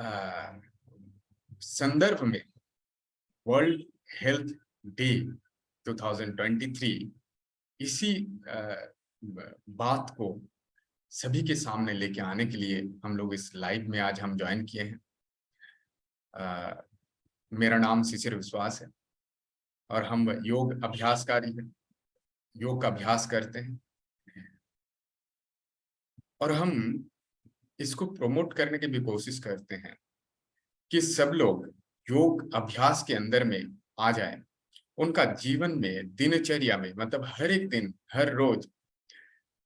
अ, संदर्भ में world health day 2023 इसी बात को सभी के सामने लेके आने के लिए हम लोग इस लाइव में आज हम ज्वाइन किए हैं। मेरा नाम शिशिर विश्वास है और हम योग अभ्यासकारी हैं, योग का अभ्यास करते हैं और हम इसको प्रमोट करने की भी कोशिश करते हैं कि सब लोग योग अभ्यास के अंदर में आ जाएं। उनका जीवन में दिनचर्या में मतलब हर एक दिन हर रोज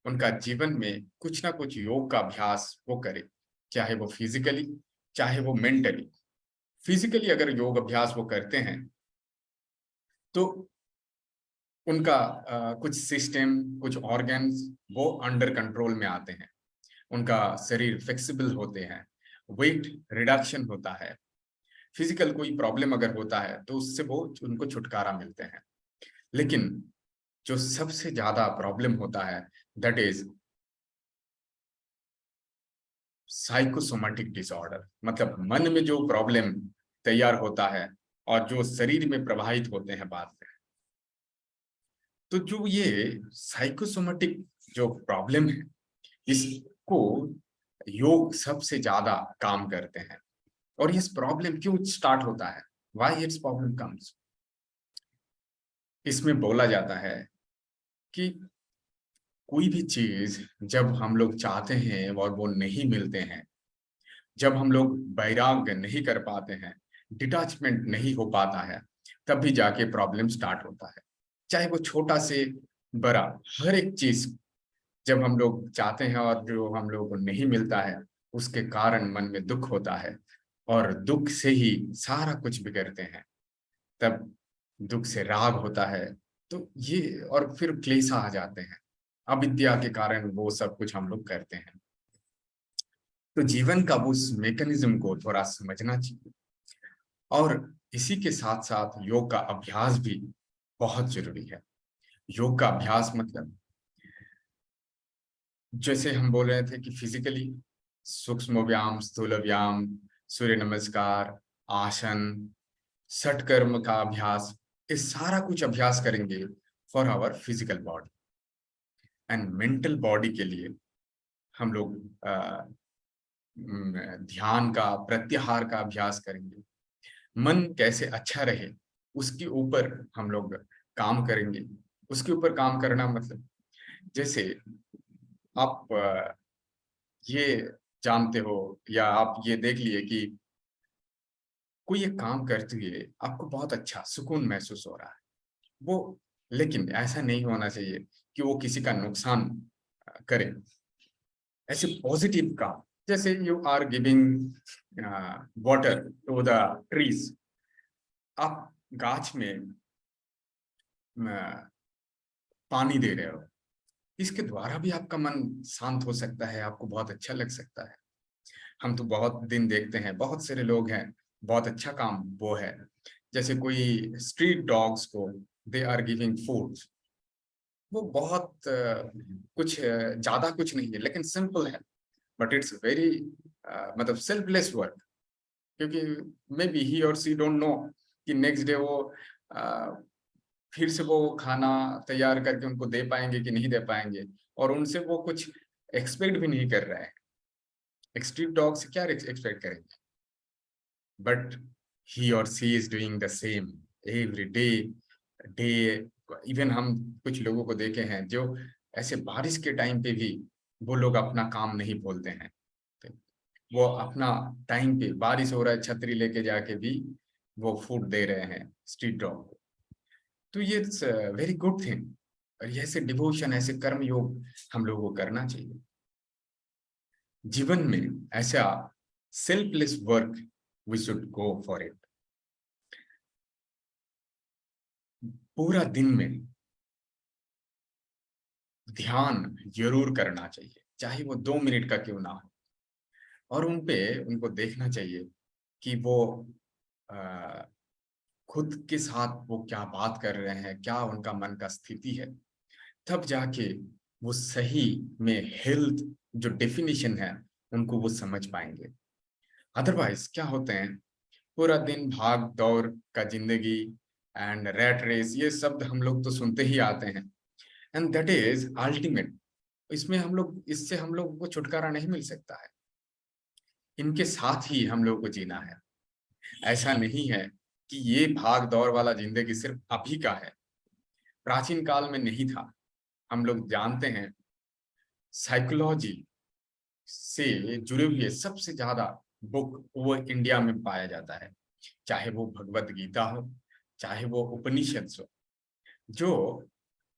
उनका जीवन में कुछ ना कुछ योग का अभ्यास वो करे, चाहे वो फिजिकली चाहे वो मेंटली। फिजिकली अगर योग अभ्यास वो करते हैं तो उनका कुछ सिस्टम कुछ ऑर्गन्स वो अंडर कंट्रोल में आते हैं, उनका शरीर फ्लेक्सिबल होते हैं, वेट रिडक्शन होता है। फिजिकल कोई प्रॉब्लम अगर होता है तो उससे वो उनको छुटकारा मिलते हैं। लेकिन जो सबसे ज्यादा प्रॉब्लम होता है दैट इज साइकोसोमेटिक डिसऑर्डर, मतलब मन में जो प्रॉब्लम तैयार होता है और जो शरीर में प्रभावित होते हैं बाद में। तो जो ये साइकोसोमेटिक जो प्रॉब्लम है इसको योग सबसे ज्यादा काम करते हैं। और इस प्रॉब्लम क्यों स्टार्ट होता है, व्हाई इट्स प्रॉब्लम कम्स, इसमें बोला जाता है कि कोई भी चीज जब हम लोग चाहते हैं और वो नहीं मिलते हैं, जब हम लोग वैराग्य नहीं कर पाते हैं, डिटैचमेंट नहीं हो पाता है, तब भी जाके प्रॉब्लम स्टार्ट होता है। चाहे वो छोटा से बड़ा हर एक चीज जब हम लोग चाहते हैं और जो हम लोगों को नहीं मिलता है उसके कारण मन में दुख होता है और दुख से ही सारा कुछ बिगड़ते हैं। तब दुख से राग होता है तो ये और फिर क्लेश आ जाते हैं। अविद्या के कारण वो सब कुछ हम लोग करते हैं। तो जीवन का उस मैकेनिज्म को थोड़ा समझना चाहिए और इसी के साथ साथ योग का अभ्यास भी बहुत जरूरी है। योग का अभ्यास मतलब जैसे हम बोल रहे थे कि फिजिकली सूक्ष्म व्यायाम, स्थूल व्यायाम, सूर्य नमस्कार, आसन, षटकर्म का अभ्यास, ये सारा कुछ अभ्यास करेंगे for our physical body. And mental body के लिए हम लोग ध्यान का प्रत्याहार का अभ्यास करेंगे। मन कैसे अच्छा रहे उसके ऊपर हम लोग काम करेंगे। उसके ऊपर काम करना मतलब जैसे आप ये जानते हो या आप ये देख लिए कि कोई एक काम करते हुए आपको बहुत अच्छा सुकून महसूस हो रहा है वो, लेकिन ऐसा नहीं होना चाहिए कि वो किसी का नुकसान करे। ऐसे पॉजिटिव काम, जैसे you are giving water to the trees, आप गाछ में पानी दे रहे हो, इसके द्वारा भी आपका मन शांत हो सकता है, आपको बहुत अच्छा लग सकता है। हम तो बहुत दिन देखते हैं, बहुत सारे लोग हैं, बहुत अच्छा काम वो है। जैसे कोई स्ट्रीट डॉग्स को दे आर गिविंग फूड, वो बहुत कुछ ज्यादा कुछ नहीं है लेकिन सिंपल है, बट इट्स वेरी मतलब सेल्फलेस वर्क। क्योंकि मे बी ही और सी डोंट नो कि नेक्स्ट डे वो फिर से वो खाना तैयार करके उनको दे पाएंगे कि नहीं दे पाएंगे, और उनसे वो कुछ एक्सपेक्ट भी नहीं कर रहे हैं। एक्सट्रीम डॉग से क्या एक्सपेक्ट करेंगे, बट ही और she is doing the same every day day. Even हम कुछ लोगों को देखे हैं जो ऐसे बारिश के टाइम पे भी वो लोग अपना काम नहीं भूलते हैं। वो अपना टाइम पे बारिश हो रहा है छतरी लेके जाके भी वो फूड दे रहे हैं स्ट्रीट डॉग को। तो ये वेरी गुड थिंग। और ये ऐसे डिवोशन ऐसे कर्म योग हम लोगों को करना चाहिए जीवन में। ऐसा selfless work we should go for it. पूरा दिन में ध्यान जरूर करना चाहिए, चाहे वो 2 मिनट का क्यों ना हो, और उनको देखना चाहिए कि वो आ, खुद के साथ वो क्या बात कर रहे हैं, क्या उनका मन का स्थिति है। तब जाके वो सही में हेल्थ जो डेफिनेशन है उनको वो समझ पाएंगे। अदरवाइज क्या होते हैं, पूरा दिन भाग दौड़ का जिंदगी एंड रैट रेस, ये शब्द हम लोग तो सुनते ही आते हैं, एंड दैट इज अल्टीमेट। इससे हम लोग को छुटकारा नहीं मिल सकता है, इनके साथ ही हम लोग को जीना है। ऐसा नहीं है कि ये भाग दौड़ वाला जिंदगी सिर्फ अभी का है, प्राचीन काल में नहीं था। हम लोग जानते हैं साइकोलॉजी से जुड़े हुए सबसे ज्यादा बुक वो इंडिया में पाया जाता है, चाहे वो भगवत गीता हो, चाहे वो उपनिषद हो। जो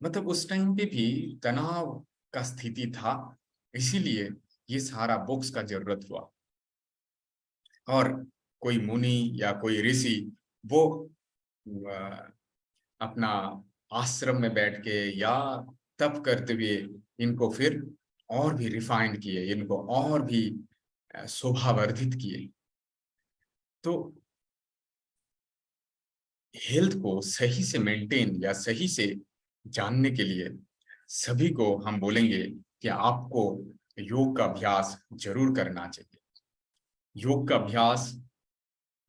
मतलब उस टाइम पे भी तनाव का स्थिति था, इसीलिए ये सारा बुक्स का जरूरत हुआ। और कोई मुनि या कोई ऋषि वो अ, अपना आश्रम में बैठ के या तप करते हुए इनको फिर और भी रिफाइंड किए, इनको और भी शोभावर्धित किए। तो हेल्थ को सही से मेंटेन या सही से जानने के लिए सभी को हम बोलेंगे कि आपको योग का अभ्यास जरूर करना चाहिए। योग का अभ्यास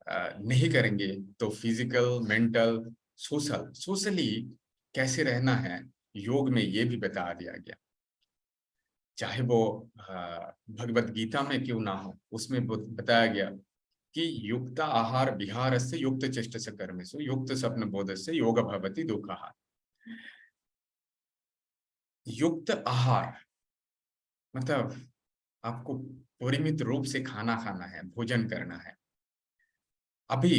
नहीं करेंगे तो फिजिकल, मेंटल, सोशली कैसे रहना है, योग में ये भी बता दिया गया। चाहे वो भगवत गीता में क्यों ना हो, उसमें बताया गया कि युक्त आहार विहार से युक्त चेष्ट से कर्मसु युक्त स्वप्न बोध से योग भवति दुःखः। युक्त आहार मतलब आपको परिमित रूप से खाना खाना है, भोजन करना है। अभी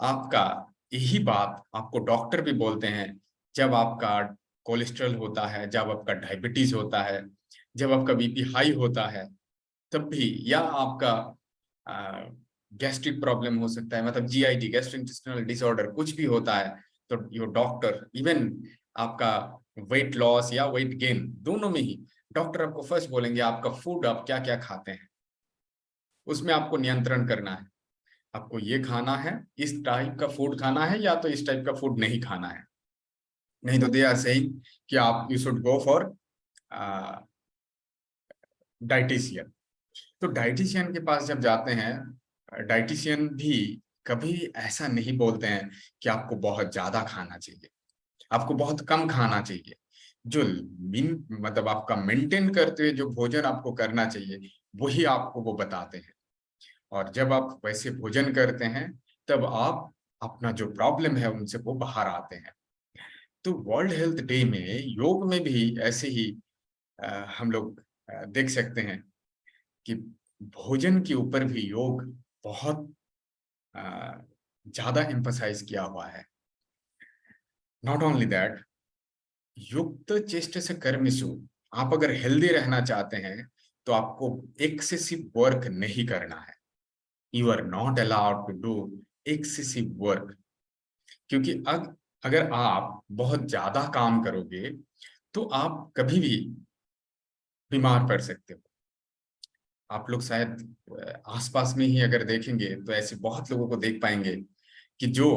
आपका यही बात आपको डॉक्टर भी बोलते हैं, जब आपका कोलेस्ट्रॉल होता है, जब आपका डायबिटीज होता है, जब आपका बीपी हाई होता है, तब भी, या आपका गैस्ट्रिक प्रॉब्लम हो सकता है, मतलब जीआईटी, गैस्ट्रोइंटेस्टिनल डिसऑर्डर कुछ भी होता है, तो योर डॉक्टर, इवन आपका वेट लॉस या वेट गेन, दोनों में ही डॉक्टर आपको फर्स्ट बोलेंगे आपका फूड आप क्या क्या खाते हैं, उसमें आपको नियंत्रण करना है। आपको ये खाना है, इस टाइप का फूड खाना है, या तो इस टाइप का फूड नहीं खाना है। नहीं तो दे आर सेइंग कि आप you should go for dietitian. तो डाइटिशियन के पास जब जाते हैं, डाइटिशियन भी कभी ऐसा नहीं बोलते हैं कि आपको बहुत ज्यादा खाना चाहिए, आपको बहुत कम खाना चाहिए। जो मतलब आपका मेंटेन करते हुए जो भोजन आपको करना चाहिए, वही आपको वो बताते हैं। और जब आप वैसे भोजन करते हैं, तब आप अपना जो प्रॉब्लम है उनसे वो बाहर आते हैं। तो वर्ल्ड हेल्थ डे में योग में भी ऐसे ही हम लोग देख सकते हैं कि भोजन के ऊपर भी योग बहुत अ, ज्यादा एम्फसाइज किया हुआ है। नॉट ओनली दैट, युक्त चेष्ट से कर्मसु, आप अगर हेल्दी रहना चाहते हैं तो आपको एक्सेसिव वर्क नहीं करना है। You are not allowed to do excessive work. क्योंकि अगर आप बहुत ज्यादा काम करोगे तो आप कभी भी बीमार पड़ सकते हो। आप लोग शायद आसपास में ही अगर देखेंगे तो ऐसे बहुत लोगों को देख पाएंगे कि जो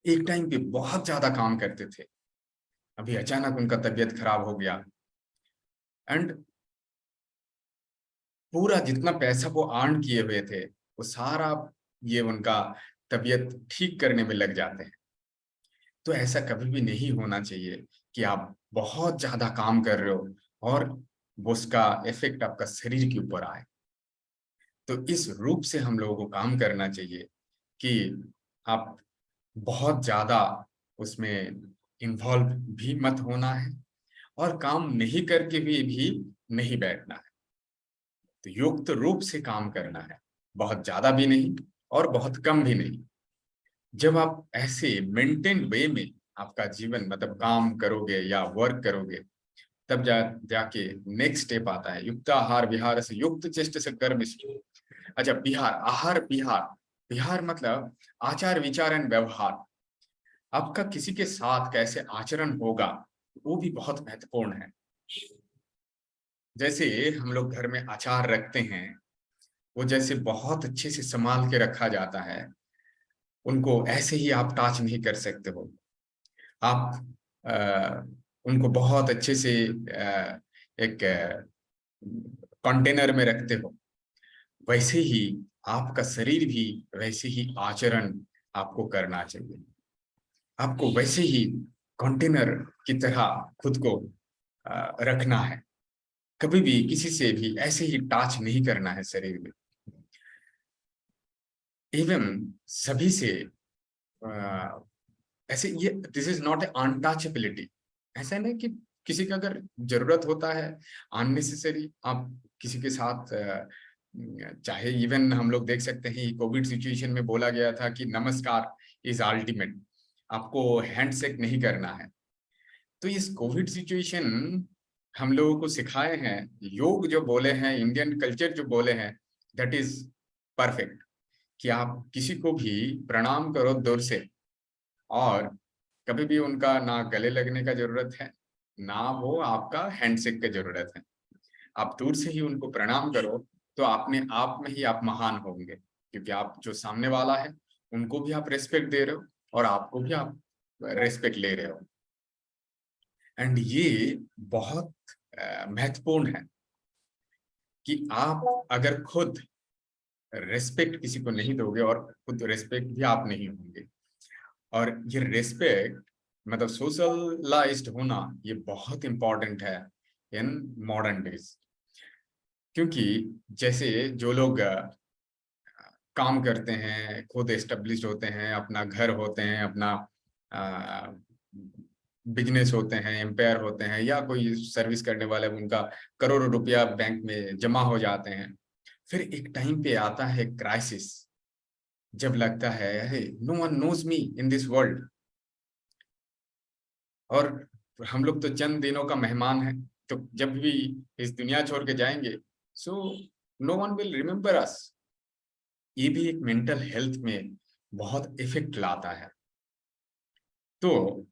एक टाइम पे बहुत ज्यादा काम करते थे, अभी अचानक उनका तबीयत खराब हो गया, एंड पूरा जितना पैसा वो अर्न किए हुए थे वो सारा ये उनका तबीयत ठीक करने में लग जाते हैं। तो ऐसा कभी भी नहीं होना चाहिए कि आप बहुत ज्यादा काम कर रहे हो और वो उसका इफेक्ट आपका शरीर के ऊपर आए। तो इस रूप से हम लोगों को काम करना चाहिए कि आप बहुत ज्यादा उसमें इन्वॉल्व भी मत होना है, और काम नहीं करके भी नहीं बैठना है। तो युक्त रूप से काम करना है, बहुत ज्यादा भी नहीं और बहुत कम भी नहीं। जब आप ऐसे मेंटेन वे में आपका जीवन मतलब काम करोगे या वर्क करोगे, तब जाके नेक्स्ट स्टेप आता है युक्त आहार विहार से युक्त चेष्ट से कर्म। अच्छा, बिहार, आहार विहार, विहार मतलब आचार विचार एंड व्यवहार। आपका किसी के साथ कैसे आचरण होगा वो भी बहुत महत्वपूर्ण है। जैसे हम लोग घर में अचार रखते हैं, वो जैसे बहुत अच्छे से संभाल के रखा जाता है, उनको ऐसे ही आप टच नहीं कर सकते हो। आप उनको बहुत अच्छे से एक कंटेनर में रखते हो, वैसे ही आपका शरीर भी वैसे ही आचरण आपको करना चाहिए। आपको वैसे ही कंटेनर की तरह खुद को रखना है। कभी भी किसी से भी ऐसे ही टच नहीं करना है शरीर में। एवं सभी से अ, ऐसे ये this is not a untouchability. ऐसा नहीं कि किसी का अगर जरूरत होता है अननेसेसरी आप किसी के साथ चाहे इवन हम लोग देख सकते हैं कोविड सिचुएशन में बोला गया था कि नमस्कार इज अल्टीमेट, आपको हैंडशेक नहीं करना है। तो इस कोविड सिचुएशन हम लोगों को सिखाए हैं, योग जो बोले हैं, इंडियन कल्चर जो बोले हैं, दैट इज परफेक्ट कि आप किसी को भी प्रणाम करो दूर से, और कभी भी उनका ना गले लगने का जरूरत है, ना वो आपका हैंडशेक का जरूरत है। आप दूर से ही उनको प्रणाम करो तो अपने आप में ही आप महान होंगे, क्योंकि आप जो सामने वाला है उनको भी आप रेस्पेक्ट दे रहे हो और आपको भी आप रेस्पेक्ट ले रहे हो। एंड ये बहुत महत्वपूर्ण है कि आप अगर खुद रेस्पेक्ट किसी को नहीं दोगे और खुद रेस्पेक्ट भी आप नहीं होंगे। और ये रेस्पेक्ट मतलब सोशलाइज्ड होना ये बहुत इंपॉर्टेंट है इन मॉडर्न डेज। क्योंकि जैसे जो लोग काम करते हैं, खुद एस्टेब्लिश होते हैं, अपना घर होते हैं, अपना बिजनेस होते हैं, एम्पायर होते हैं, या कोई सर्विस करने वाले, उनका करोड़ों रुपया बैंक में जमा हो जाते हैं। फिर एक टाइम पे आता है क्राइसिस, जब लगता है no one knows me in this world, और हम लोग तो चंद दिनों का मेहमान है, तो जब भी इस दुनिया छोड़ के जाएंगे, so no one will remember us. ये भी एक मेंटल हेल्थ में बहुत इफेक्ट लाता है। तो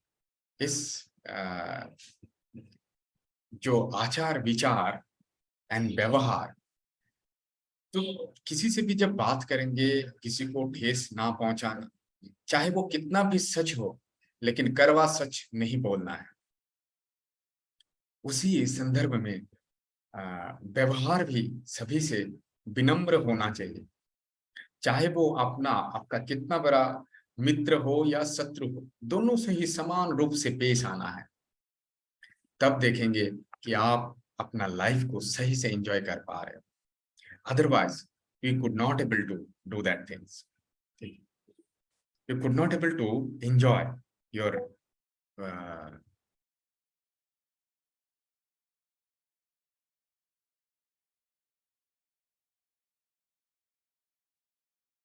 इस जो आचार विचार एंड व्यवहार, तो किसी से भी जब बात करेंगे, किसी को ठेस ना पहुंचाना, चाहे वो कितना भी सच हो, लेकिन कड़वा सच नहीं बोलना है। उसी संदर्भ में व्यवहार भी सभी से विनम्र होना चाहिए, चाहे वो अपना आपका कितना बड़ा मित्र हो या शत्रु हो, दोनों से ही समान रूप से पेश आना है। तब देखेंगे कि आप अपना लाइफ को सही से एंजॉय कर पा रहे हो। Otherwise you could not able to do that things, you could not able to enjoy your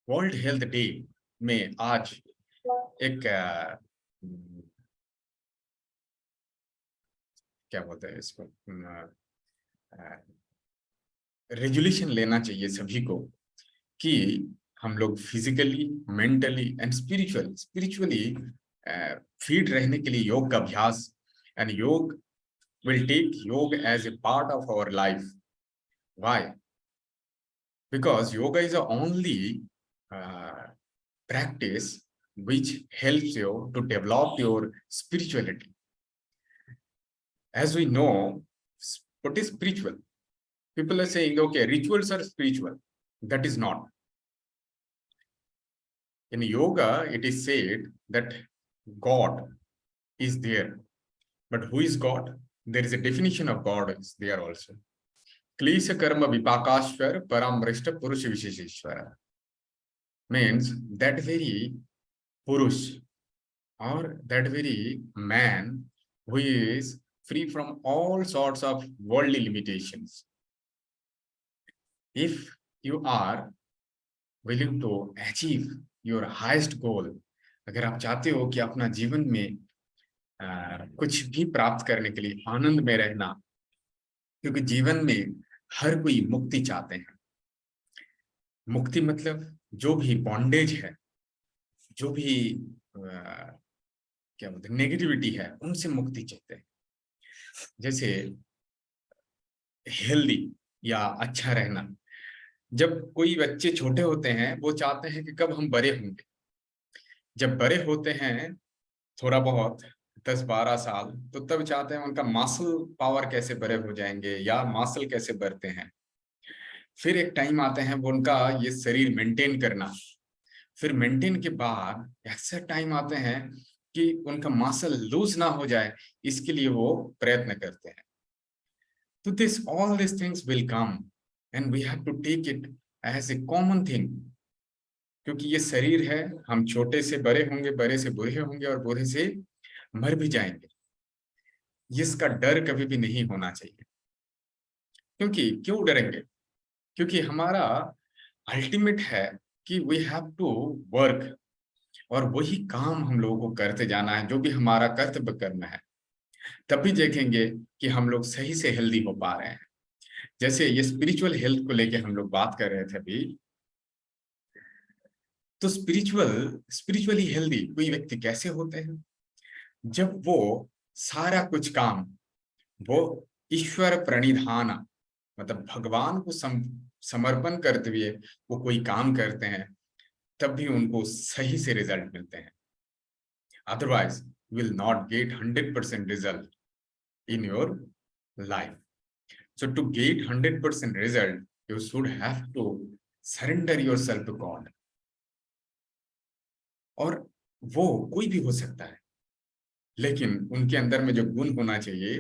world health day में आज एक क्या बोलते हैं इसको, रेजुलेशन लेना चाहिए सभी को कि हम लोग physically, mentally and spiritually fit रहने के लिए योग का अभ्यास, एंड योग will take yoga as a part of our life. Why? Because yoga is the only practice which helps you to develop your spirituality. As we know, what is spiritual? People are saying, okay, rituals are spiritual. That is not. In yoga, it is said that God is there. But who is God? There is a definition of God is there also. क्लेश कर्म विपाकाश्वर परामृष्ट पुरुष विशेषेश्वर, means that very purush or that very man who is free from all sorts of worldly limitations. If you are willing to achieve your highest goal, अगर आप चाहते हो कि अपना जीवन में कुछ भी प्राप्त करने के लिए आनंद में रहना, क्योंकि जीवन में हर कोई मुक्ति चाहते हैं। मुक्ति मतलब जो भी बॉन्डेज है, जो भी क्या बोलते हैं नेगेटिविटी है, उनसे मुक्ति चाहते हैं। जैसे हेल्दी या अच्छा रहना, जब कोई बच्चे छोटे होते हैं वो चाहते हैं कि कब हम बड़े होंगे। जब बड़े होते हैं थोड़ा बहुत 10-12 साल, तो तब चाहते हैं उनका मसल पावर कैसे बड़े हो जाएंगे या मसल कैसे बढ़ते हैं। फिर एक टाइम आते हैं वो उनका ये शरीर मेंटेन करना, फिर मेंटेन के बाद ऐसा टाइम आते हैं कि उनका मसल लूज ना हो जाए, इसके लिए वो प्रयत्न करते हैं। तो this all this things will come and we have to take it as a common thing, क्योंकि ये शरीर है, हम छोटे से बड़े होंगे, बड़े से बूढ़े होंगे और बूढ़े से मर भी जाएंगे। इसका डर कभी भी नहीं होना चाहिए। क्योंकि क्यों डरेंगे? क्योंकि हमारा अल्टीमेट है कि वी हैव टू वर्क, और वही काम हम लोगों को करते जाना है, जो भी हमारा कर्तव्य कर्म है। तभी देखेंगे कि हम लोग सही से हेल्दी हो पा रहे हैं। जैसे ये स्पिरिचुअल हेल्थ को लेके हम लोग बात कर रहे थे अभी, तो स्पिरिचुअली हेल्दी कोई व्यक्ति कैसे होते हैं? जब वो सारा कुछ काम वो ईश्वर प्रणिधान, मतलब भगवान को समर्पण करते हुए वो कोई काम करते हैं, तब भी उनको सही से रिजल्ट मिलते हैं। Otherwise you will not get 100% result in your life. So to get 100% result, you should have to surrender yourself to God. और वो कोई भी हो सकता है, लेकिन उनके अंदर में जो गुण होना चाहिए,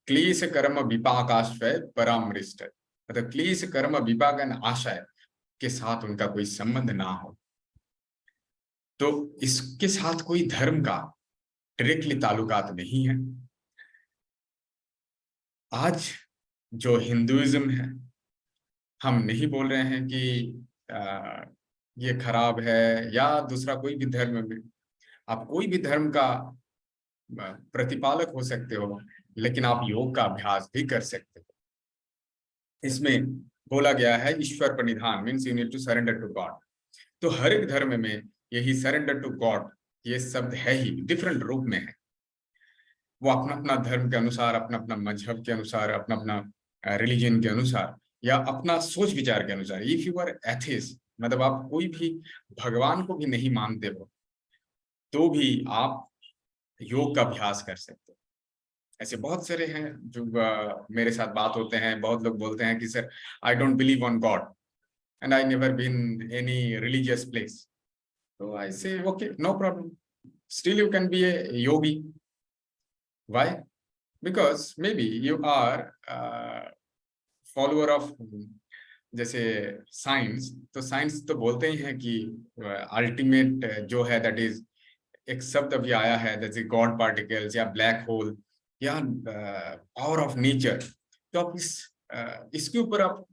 क्लेश कर्म विपाक आश्रय परामृष्ट, मतलब क्लेश कर्म विपाक आशय के साथ उनका कोई संबंध ना हो। तो इसके साथ कोई धर्म का डायरेक्टली ताल्लुकात नहीं है। आज जो हिंदुइज्म है, हम नहीं बोल रहे हैं कि ये खराब है, या दूसरा कोई भी धर्म में, आप कोई भी धर्म का प्रतिपालक हो सकते हो, लेकिन आप योग का अभ्यास भी कर सकते हो। इसमें बोला गया है ईश्वर प्रणिधान, means you need to surrender to God. तो हर एक धर्म में यही सरेंडर टू गॉड ये शब्द है ही, डिफरेंट रूप में है। वो अपना अपना धर्म के अनुसार, अपना अपना मजहब के अनुसार, अपना अपना रिलीजन के अनुसार, या अपना सोच विचार के अनुसार। इफ यू आर एथिस्ट, मतलब आप कोई भी भगवान को भी नहीं मानते हो, तो भी आप योग का अभ्यास कर सकते हो। ऐसे बहुत सारे हैं जो मेरे साथ बात होते हैं। बहुत लोग बोलते हैं कि sir, I don't believe on God and I never been any religious place. तो I say okay, no problem, still you can be a yogi. Why? Because maybe you are follower of, जैसे science, तो science तो बोलते ही है कि ultimate जो है that is, एक शब्द अभी आया है जैसे गॉड पार्टिकल्स या ब्लैक होल या पावर ऑफ नेचर। तो आप इसके ऊपर आप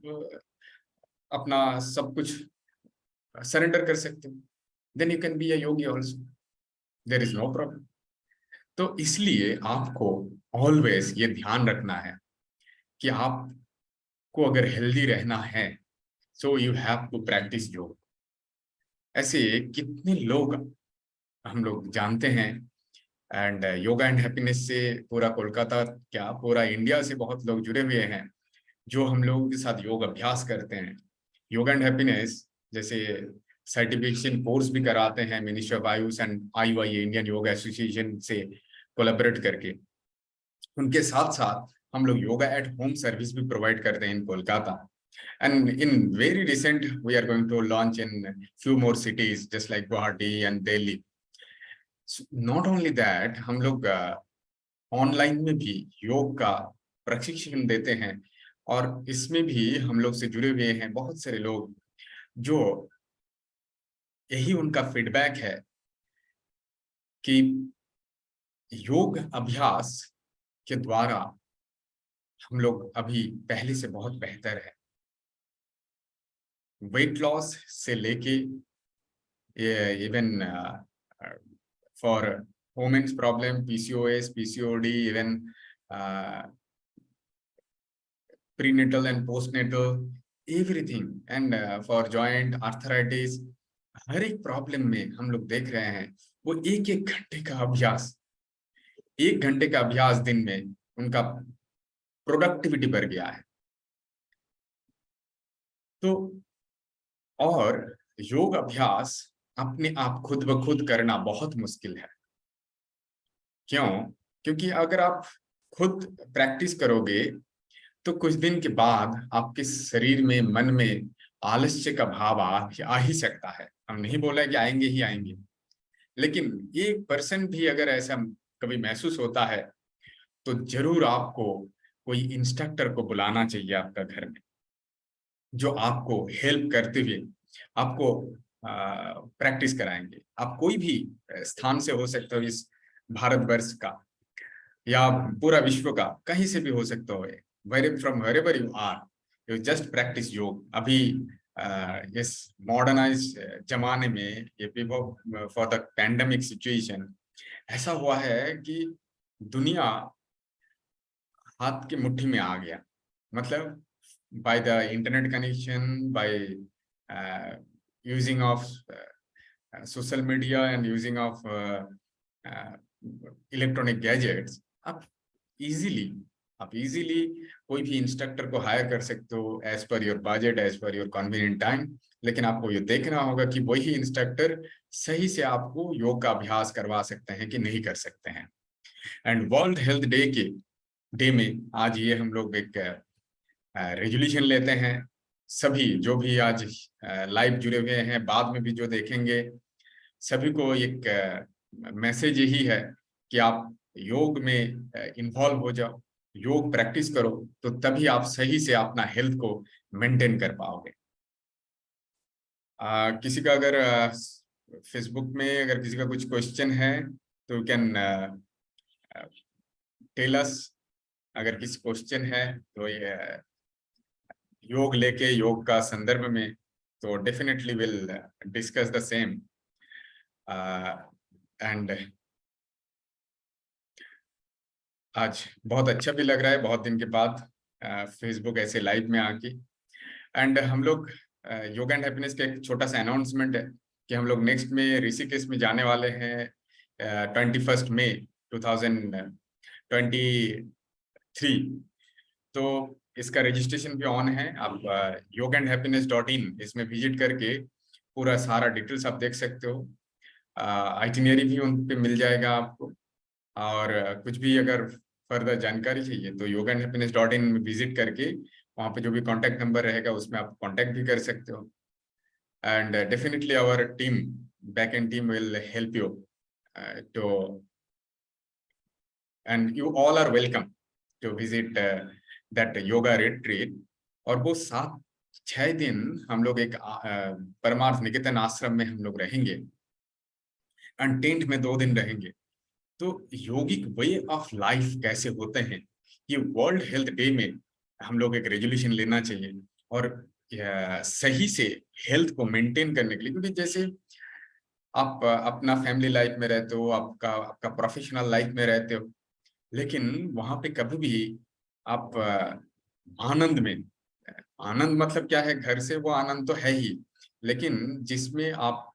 अपना सब कुछ सरेंडर कर सकते हो, then you can be a yogi also, there is no problem. तो इसलिए आपको ऑलवेज ये ध्यान रखना है कि आपको अगर हेल्दी रहना है, so you have to practise yoga. ऐसे कितने लोग हम लोग जानते हैं, एंड योगा एंड हैप्पीनेस से पूरा कोलकाता, क्या पूरा इंडिया से बहुत लोग जुड़े हुए हैं जो हम लोगों के साथ योग अभ्यास करते हैं। योगा एंड हैप्पीनेस जैसे सर्टिफिकेशन कोर्स भी कराते हैं ministry of Ayush and IYA, Indian yoga association से कोलैबोरेट करके। उनके साथ साथ हम लोग योगा एट होम सर्विस भी प्रोवाइड करते हैं इन Kolkata. And in very recent, we are going to launch in few more cities, just like Guwahati and Delhi. So not only that, हम लोग ऑनलाइन में भी योग का प्रशिक्षण देते हैं, और इसमें भी हम लोग से जुड़े हुए हैं बहुत सारे लोग, जो यही उनका फीडबैक है कि योग अभ्यास के द्वारा हम लोग अभी पहले से बहुत बेहतर है। वेट लॉस से लेके even for women's problem, PCOS, PCOD, even prenatal and postnatal, everything, and for joint arthritis, हर एक प्रॉब्लम में हम लोग देख रहे हैं वो एक एक घंटे का अभ्यास, 1 घंटे का अभ्यास दिन में उनका प्रोडक्टिविटी बढ़ गया है। तो और योग अभ्यास अपने आप खुद ब खुद करना बहुत मुश्किल है। क्यों? क्योंकि अगर आप खुद प्रैक्टिस करोगे तो कुछ दिन के बाद आपके शरीर में, मन में आलस्य का भाव आ ही सकता है। हम नहीं बोला कि आएंगे ही आएंगे, लेकिन 1% भी अगर ऐसा कभी महसूस होता है तो जरूर आपको कोई इंस्ट्रक्टर को बुलाना चाहिए आपका घर में, जो आपको हेल्प करते हुए आपको प्रैक्टिस कराएंगे। आप कोई भी स्थान से हो सकते हो, इस भारतवर्ष का या पूरा विश्व का, कहीं से भी हो सकता हो, from wherever you are, you just practise yoga. अभी इस मॉडर्नाइज जमाने में, ये फॉर द पैंडेमिक सिचुएशन, ऐसा हुआ है कि दुनिया हाथ की मुट्ठी में आ गया। मतलब by the internet connection, by using of social media and using of uh, electronic gadgets, easily आप इजीली कोई भी इंस्ट्रक्टर को हायर कर सकते हो as per your budget, as per your convenient time. लेकिन आपको ये देखना होगा कि वही इंस्ट्रक्टर सही से आपको योग का अभ्यास करवा सकते हैं कि नहीं कर सकते हैं। एंड वर्ल्ड हेल्थ डे के डे में आज ये हम लोग एक रेजोल्यूशन लेते हैं। सभी जो भी आज लाइव जुड़े हुए हैं, बाद में भी जो देखेंगे, सभी को एक मैसेज यही है कि आप योग में इन्वॉल्व हो जाओ, योग प्रैक्टिस करो, तो तभी आप सही से अपना हेल्थ को मेंटेन कर पाओगे। किसी का अगर फेसबुक में अगर किसी का कुछ क्वेश्चन है तो यू कैन टेल अस। अगर किसी क्वेश्चन है तो ये योग लेके, योग का संदर्भ में, तो definitely will discuss the same. And आज बहुत अच्छा भी लग रहा है बहुत दिन के बाद फेसबुक ऐसे लाइव में आके। एंड हम लोग योगा एंड हैप्पीनेस का एक छोटा सा अनाउंसमेंट है कि हम लोग नेक्स्ट में ऋषिकेश में जाने वाले हैं 21 मई 2023। तो इसका रजिस्ट्रेशन भी ऑन है। आप yogaandhappiness.in इसमें विजिट करके पूरा सारा डिटेल्स आप देख सकते हो। आइटिनरी भी उन पे मिल जाएगा आपको, और कुछ भी अगर फर्दर जानकारी चाहिए तो yogaandhappiness.in में विजिट करके वहाँ पे जो भी कॉन्टैक्ट नंबर रहेगा उसमें आप कॉन्टैक्ट भी कर सकते हो। And definitely our team, back end team will help you too, and you all are welcome to visit that yoga retreat. और वो 7-6 दिन हम लोग एक परमार्थ निकेतन आश्रम में हम लोग रहेंगे, एंड टेंट में 2 दिन रहेंगे। तो योगिक वे ऑफ लाइफ कैसे होते हैं, ये वर्ल्ड हेल्थ डे में हम लोग एक रेजोल्यूशन लेना चाहिए, और सही से हेल्थ को मेंटेन करने के लिए। क्योंकि जैसे आप अपना फैमिली लाइफ में रहते हो, आपका आपका प्रोफेशनल लाइफ में रहते हो, लेकिन वहां पे कभी भी आप आनंद में, आनंद मतलब क्या है, घर से वो आनंद तो है ही, लेकिन जिसमें आप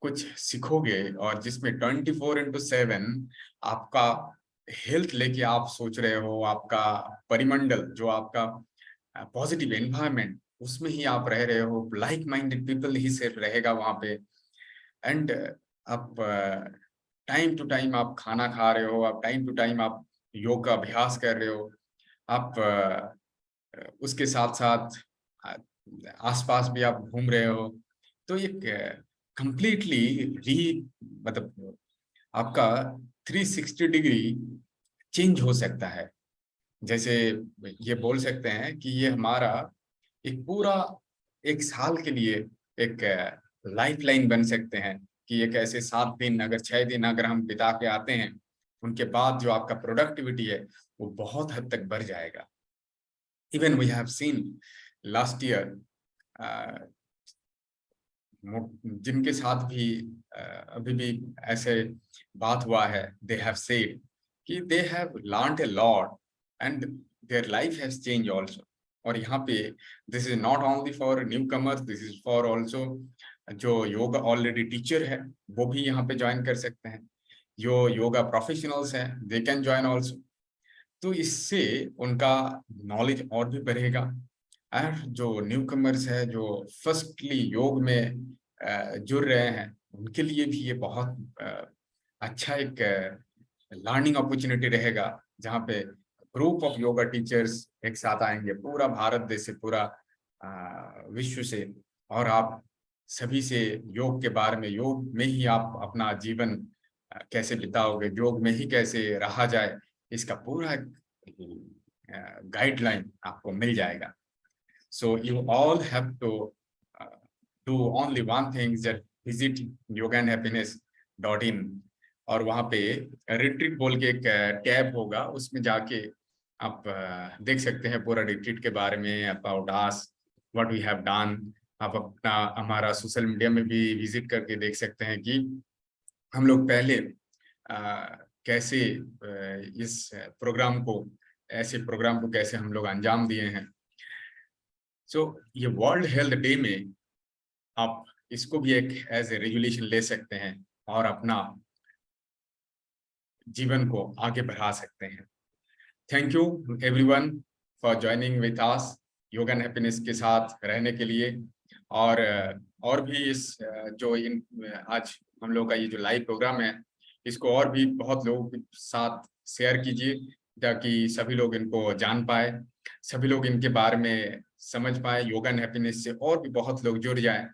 कुछ सीखोगे और जिसमें 24/7 आपका हेल्थ लेके आप सोच रहे हो, आपका परिमंडल जो आपका पॉजिटिव एनवायरनमेंट, उसमें ही आप रह रहे हो, लाइक माइंडेड पीपल ही सिर्फ रहेगा वहां पे। एंड आप टाइम टू टाइम आप खाना खा रहे हो, आप टाइम टू टाइम आप योग का अभ्यास कर रहे हो, आप उसके साथ साथ आसपास भी आप घूम रहे हो। तो एक कंप्लीटली री मतलब आपका 360 डिग्री चेंज हो सकता है। जैसे ये बोल सकते हैं कि ये हमारा एक पूरा 1 साल के लिए एक लाइफ लाइन बन सकते हैं, कि एक ऐसे 7 दिन अगर 6 दिन अगर हम बिता के आते हैं, उनके बाद जो आपका प्रोडक्टिविटी है वो बहुत हद तक बढ़ जाएगा। Even we have seen last year, जिनके साथ भी अभी भी ऐसे बात हुआ है, दे हैव सेड कि they have learned a lot and their life has change also. और यहाँ पे this is not only for new commerce, this is for also जो योगा ऑलरेडी टीचर है वो भी यहाँ पे ज्वाइन कर सकते हैं, जो योगा प्रोफेशनल्स हैं दे कैन ज्वाइन आल्सो। तो इससे उनका नॉलेज और भी बढ़ेगा। और जो न्यू कमर्स है, जो फर्स्टली योग में जुड़ रहे हैं, उनके लिए भी ये बहुत अच्छा एक लर्निंग अपॉर्चुनिटी रहेगा, जहाँ पे ग्रुप ऑफ योगा टीचर्स एक साथ आएंगे, पूरा भारत देश से, पूरा विश्व से, और आप सभी से योग के बारे में, योग में ही आप अपना जीवन कैसे बिताओगे, योग में ही कैसे रहा जाए, इसका पूरा गाइडलाइन आपको मिल जाएगा. So you all have to do only one thing, that visit yogaandhappiness.in, और वहाँ पे रिट्रीट बोल के एक टैब होगा, उसमें जाके आप देख सकते हैं पूरा रिट्रीट के बारे में, about us, what we have done. आप अपना हमारा सोशल मीडिया में भी विजिट करके देख सकते हैं कि हम लोग पहले कैसे इस प्रोग्राम को, ऐसे प्रोग्राम को कैसे हम लोग अंजाम दिए हैं. सो ये वर्ल्ड हेल्थ डे में आप इसको भी एक एज ए रेजुलेशन ले सकते हैं और अपना जीवन को आगे बढ़ा सकते हैं. Thank you everyone for joining with us, yoga and happiness के साथ रहने के लिए. और भी इस जो इन आज हम लोग का ये जो लाइव प्रोग्राम है, इसको और भी बहुत लोगों के साथ शेयर कीजिए, ताकि सभी लोग इनको जान पाए, सभी लोग इनके बारे में समझ पाए. योगा एंड हैप्पीनेस से और भी बहुत लोग जुड़ जाएं,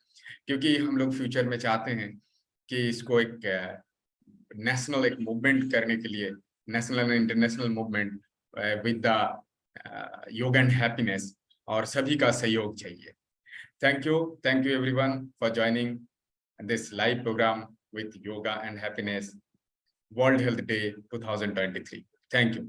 क्योंकि हम लोग फ्यूचर में चाहते हैं कि इसको एक नेशनल एक मूवमेंट करने के लिए, national and international movement with the yoga and happiness, और सभी का सहयोग चाहिए. Thank you everyone for joining this live programme with yoga and happiness world health day 2023. Thank you.